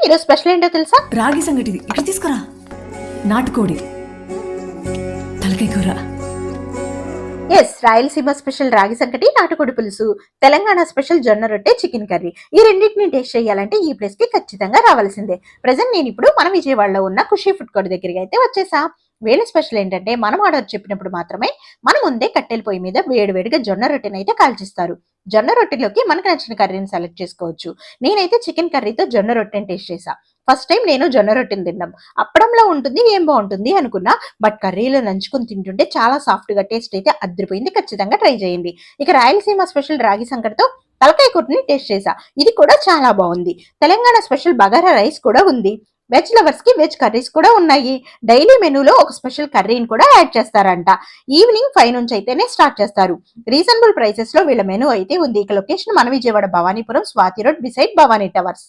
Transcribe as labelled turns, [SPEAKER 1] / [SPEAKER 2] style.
[SPEAKER 1] ఈరోజు స్పెషల్ ఏంటో తెలుసా?
[SPEAKER 2] రాగి సంగటి. ఇక్కడ తీసుకురా. నాటుకోడి తలకాయ కూర.
[SPEAKER 1] ఎస్, రాయలసీమ స్పెషల్ రాగి సంకటి, నాటుకోడి పులుసు, తెలంగాణ స్పెషల్ జొన్న రొట్టె, చికెన్ కర్రీ. ఈ రెండింటిని టేస్ట్ చేయాలంటే ఈ ప్లేస్ కి ఖచ్చితంగా రావాల్సిందే. ప్రజెంట్ నేను ఇప్పుడు మన విజయవాడలో ఉన్న ఖుషీ ఫుడ్ కోర్ట్ దగ్గరికి అయితే వచ్చేసా. వీళ్ళ స్పెషల్ ఏంటంటే మనం ఆర్డర్ చెప్పినప్పుడు మాత్రమే మన ముందే కట్టెల పొయ్యి మీద వేడివేడిగా జొన్న రొట్టెని అయితే కాల్చిస్తారు. జొన్న రొట్టెలోకి మనకు నచ్చిన కర్రీని సెలెక్ట్ చేసుకోవచ్చు. నేనైతే చికెన్ కర్రీతో జొన్న రొట్టెని టేస్ట్ చేసా. ఫస్ట్ టైం నేను జొన్న రొట్టెని తిన్నాం. అప్పడంలో ఉంటుంది, ఏం బాగుంటుంది అనుకున్నా. బట్ కర్రీలో నంచుకుని తింటుంటే చాలా సాఫ్ట్ గా టేస్ట్ అయితే అదిరిపోయింది. ఖచ్చితంగా ట్రై చేయండి. ఇక రాయలసీమ స్పెషల్ రాగి సంకటితో తలకాయ కూరని టేస్ట్ చేసా. ఇది కూడా చాలా బాగుంది. తెలంగాణ స్పెషల్ బగారా రైస్ కూడా ఉంది. వెజ్ లవర్స్ కి వెజ్ కర్రీస్ కూడా ఉన్నాయి. డైలీ మెనూలో ఒక స్పెషల్ కర్రీని కూడా యాడ్ చేస్తారంట. ఈవినింగ్ 5 నుంచి అయితేనే స్టార్ట్ చేస్తారు. రీజనబుల్ ప్రైసెస్ లో వీళ్ళ మెనూ అయితే ఉంది. ఇక లొకేషన్ మన Vijayawada Bhavanipuram, Swathi road, beside Bhavani towers.